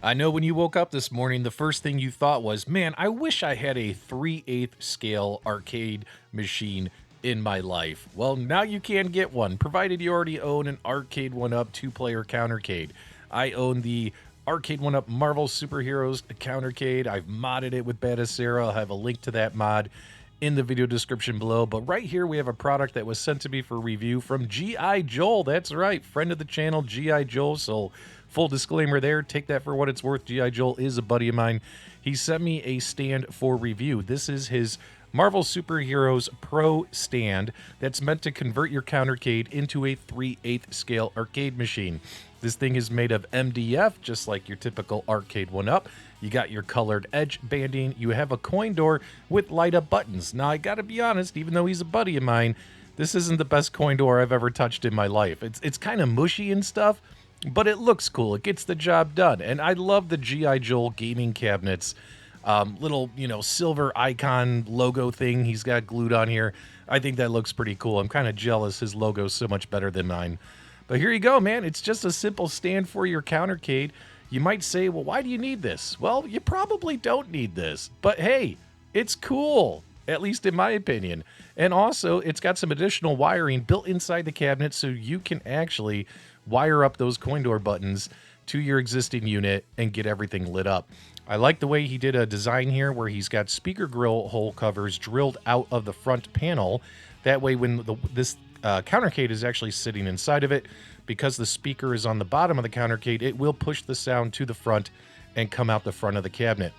I know when you woke up this morning, the first thing you thought was, man, I wish I had a 3/8 scale arcade machine in my life. Well, now you can get one, provided you already own an Arcade1Up 2-player Countercade. I own the Arcade1Up Marvel Superheroes Countercade. I've modded it with Batacera. I'll have a link to that mod in the video description below. But right here, we have a product that was sent to me for review from G.I. Joel. That's right, friend of the channel, G.I. Joel. So full disclaimer there, take that for what it's worth. G.I. Joel is a buddy of mine. He sent me a stand for review. This is his Marvel Superheroes Pro stand that's meant to convert your Countercade into a 3/8 scale arcade machine. This thing is made of MDF, just like your typical Arcade1Up. You got your colored edge banding. You have a coin door with light up buttons. Now, I gotta be honest, even though he's a buddy of mine, this isn't the best coin door I've ever touched in my life. It's kind of mushy and stuff, but it looks cool. It gets the job done. And I love the G.I. Joel gaming cabinets. Little, silver icon logo thing he's got glued on here. I think that looks pretty cool. I'm kind of jealous his logo's so much better than mine. But here you go, man. It's just a simple stand for your Countercade. You might say, well, why do you need this? Well, you probably don't need this. But hey, it's cool, at least in my opinion. And also, it's got some additional wiring built inside the cabinet so you can actually wire up those coin door buttons to your existing unit and get everything lit up. I like the way he did a design here where he's got speaker grill hole covers drilled out of the front panel. That way when this Countercade is actually sitting inside of it, because the speaker is on the bottom of the Countercade, it will push the sound to the front and come out the front of the cabinet.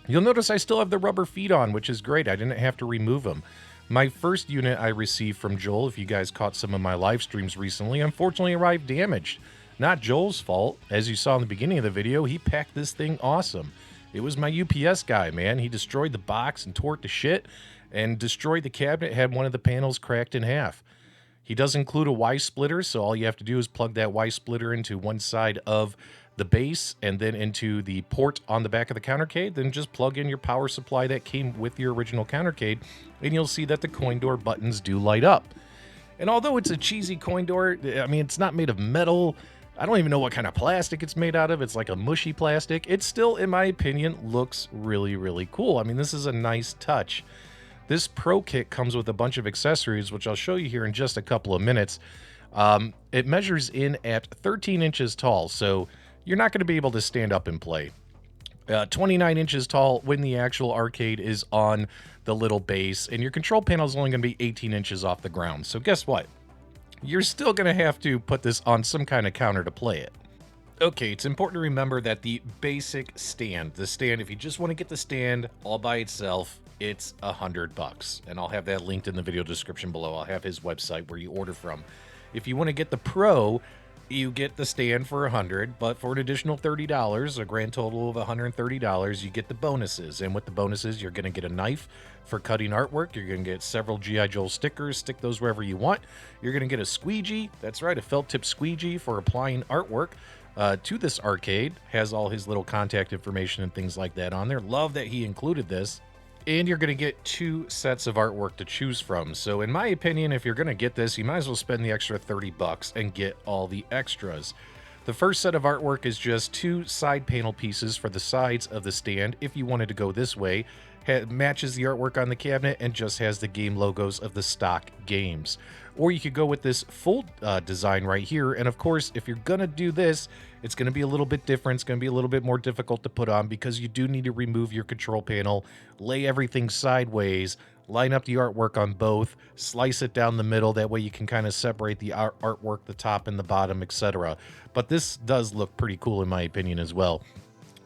You'll notice I still have the rubber feet on, which is great. I didn't have to remove them. My first unit I received from Joel, if you guys caught some of my live streams recently, unfortunately arrived damaged. Not Joel's fault. As you saw in the beginning of the video, he packed this thing awesome. It was my UPS guy, man. He destroyed the box and tore it to shit and destroyed the cabinet, had one of the panels cracked in half. He does include a Y splitter, so all you have to do is plug that Y splitter into one side of the base and then into the port on the back of the Countercade. Then just plug in your power supply that came with your original Countercade, and you'll see that the coin door buttons do light up. And although it's a cheesy coin door, I mean, it's not made of metal. I don't even know what kind of plastic it's made out of. It's like a mushy plastic. It still, in my opinion, looks really, really cool. I mean, this is a nice touch. This Pro Kit comes with a bunch of accessories, which I'll show you here in just a couple of minutes. It measures in at 13 inches tall, so you're not going to be able to stand up and play. 29 inches tall when the actual arcade is on the little base, and your control panel is only going to be 18 inches off the ground. So guess what? You're still going to have to put this on some kind of counter to play it. Okay, it's important to remember that the basic stand, if you just want to get the stand all by itself, it's $100, and I'll have that linked in the video description below. I'll have his website where you order from. If you want to get the Pro, you get the stand for $100, but for an additional $30, a grand total of $130, you get the bonuses. And with the bonuses, you're going to get a knife for cutting artwork. You're going to get several G.I. Joel stickers, stick those wherever you want. You're going to get a squeegee. That's right, a felt tip squeegee for applying artwork to this arcade. Has all his little contact information and things like that on there. Love that he included this. And you're going to get 2 sets of artwork to choose from. So in my opinion, if you're going to get this, you might as well spend the extra $30 and get all the extras. The first set of artwork is just 2 side panel pieces for the sides of the stand. If you wanted to go this way, it matches the artwork on the cabinet and just has the game logos of the stock games. Or you could go with this full design right here. And of course, if you're going to do this, it's going to be a little bit different. It's going to be a little bit more difficult to put on because you do need to remove your control panel, lay everything sideways, line up the artwork on both, slice it down the middle. That way you can kind of separate the artwork, the top and the bottom, etc. But this does look pretty cool in my opinion as well.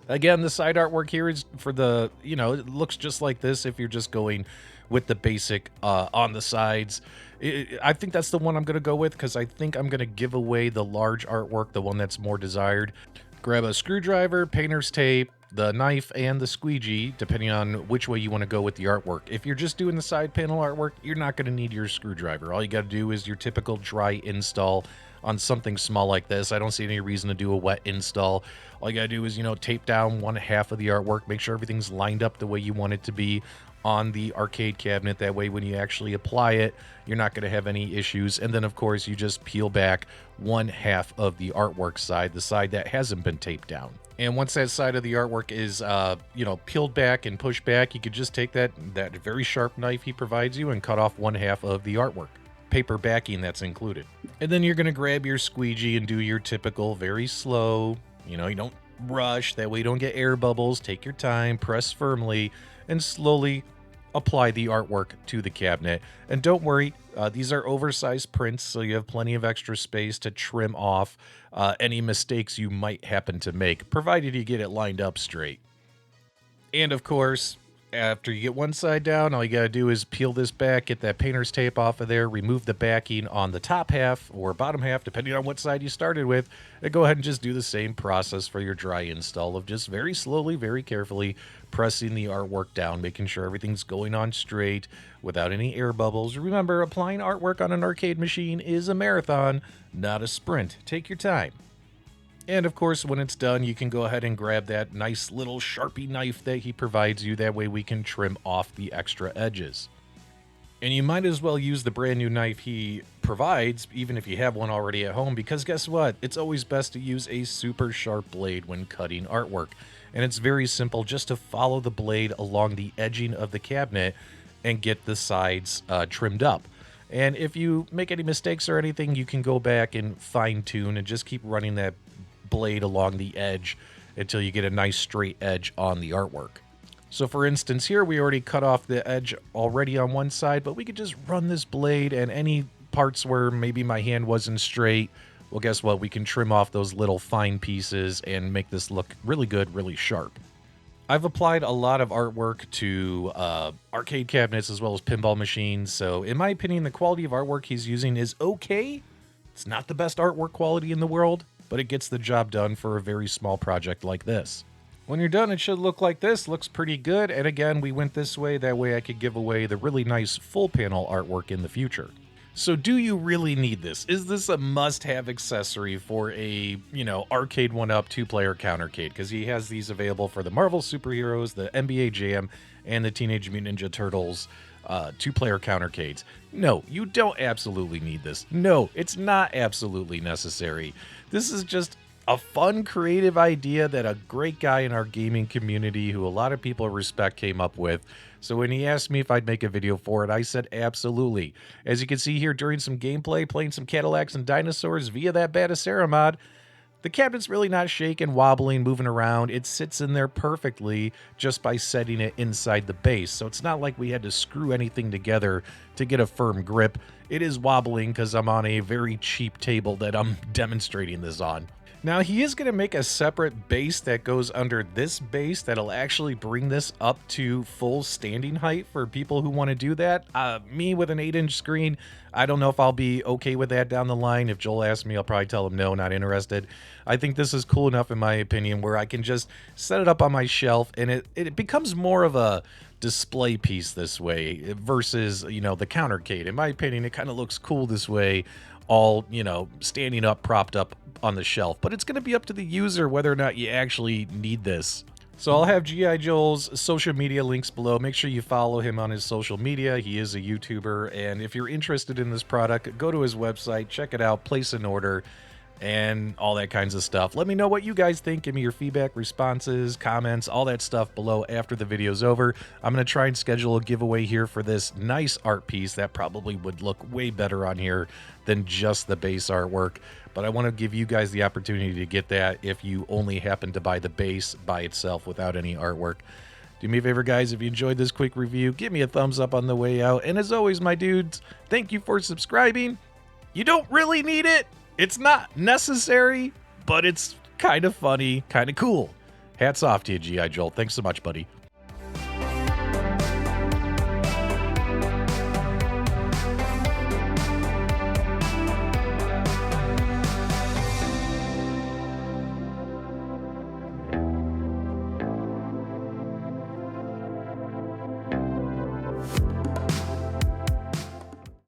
Again, the side artwork here is for the, it looks just like this if you're just going with the basic on the sides. I think that's the one I'm going to go with because I think I'm going to give away the large artwork, the one that's more desired. Grab a screwdriver, painter's tape, the knife, and the squeegee, depending on which way you want to go with the artwork. If you're just doing the side panel artwork, you're not going to need your screwdriver. All you got to do is your typical dry install on something small like this. I don't see any reason to do a wet install. All you gotta do is, you know, tape down one half of the artwork, make sure everything's lined up the way you want it to be on the arcade cabinet. That way, when you actually apply it, you're not going to have any issues. And then, of course, you just peel back one half of the artwork side, the side that hasn't been taped down. And once that side of the artwork is, you know, peeled back and pushed back, you could just take that very sharp knife he provides you and cut off one half of the artwork. Paper backing that's included. And then you're going to grab your squeegee and do your typical very slow, you know, you don't rush. That way you don't get air bubbles. Take your time, press firmly, and slowly apply the artwork to the cabinet. And don't worry, these are oversized prints, so you have plenty of extra space to trim off any mistakes you might happen to make, provided you get it lined up straight. And of course, after you get one side down, all you gotta do is peel this back, get that painter's tape off of there, remove the backing on the top half or bottom half, depending on what side you started with, and go ahead and just do the same process for your dry install of just very slowly, very carefully pressing the artwork down, making sure everything's going on straight without any air bubbles. Remember, applying artwork on an arcade machine is a marathon, not a sprint. Take your time. And of course, when it's done, you can go ahead and grab that nice little Sharpie knife that he provides you. That way we can trim off the extra edges. And you might as well use the brand new knife he provides, even if you have one already at home, because guess what? It's always best to use a super sharp blade when cutting artwork. And it's very simple, just to follow the blade along the edging of the cabinet and get the sides trimmed up. And if you make any mistakes or anything, you can go back and fine tune and just keep running that blade along the edge until you get a nice straight edge on the artwork. So for instance, here we already cut off the edge already on one side, but we could just run this blade, and any parts where maybe my hand wasn't straight, well, guess what? We can trim off those little fine pieces and make this look really good, really sharp. I've applied a lot of artwork to arcade cabinets as well as pinball machines, so in my opinion, the quality of artwork he's using is okay. It's not the best artwork quality in the world, but it gets the job done for a very small project like this. When you're done, it should look like this. Looks pretty good. And again, we went this way. That way I could give away the really nice full panel artwork in the future. So do you really need this? Is this a must-have accessory for a, you know, Arcade1Up 2-player Countercade? Because he has these available for the Marvel Superheroes, the NBA Jam, and the Teenage Mutant Ninja Turtles 2-player Countercades. No, you don't absolutely need this. No, it's not absolutely necessary. This is just a fun, creative idea that a great guy in our gaming community who a lot of people respect came up with. So when he asked me if I'd make a video for it, I said absolutely. As you can see here during some gameplay, playing some Cadillacs and Dinosaurs via that Batacera mod, the cabinet's really not shaking, wobbling, moving around. It sits in there perfectly just by setting it inside the base. So it's not like we had to screw anything together to get a firm grip. It is wobbling because I'm on a very cheap table that I'm demonstrating this on. Now, he is going to make a separate base that goes under this base that'll actually bring this up to full standing height for people who want to do that. Me with an 8-inch screen, I don't know if I'll be okay with that down the line. If Joel asks me, I'll probably tell him no, not interested. I think this is cool enough, in my opinion, where I can just set it up on my shelf and it becomes more of a display piece this way versus, you know, the Countercade. In my opinion, it kind of looks cool this way, all, you know, standing up, propped up on the shelf, but it's going to be up to the user whether or not you actually need this. So I'll have G.I. Joel's social media links below. Make sure you follow him on his social media. He is a YouTuber, and if you're interested in this product, go to his website, check it out, place an order, and all that kinds of stuff. Let me know what you guys think. Give me your feedback, responses, comments, all that stuff below after the video's over. I'm going to try and schedule a giveaway here for this nice art piece that probably would look way better on here than just the base artwork. But I want to give you guys the opportunity to get that if you only happen to buy the base by itself without any artwork. Do me a favor, guys, if you enjoyed this quick review, give me a thumbs up on the way out. And as always, my dudes, thank you for subscribing. You don't really need it. It's not necessary, but it's kind of funny, kind of cool. Hats off to you, G.I. Joel. Thanks so much, buddy.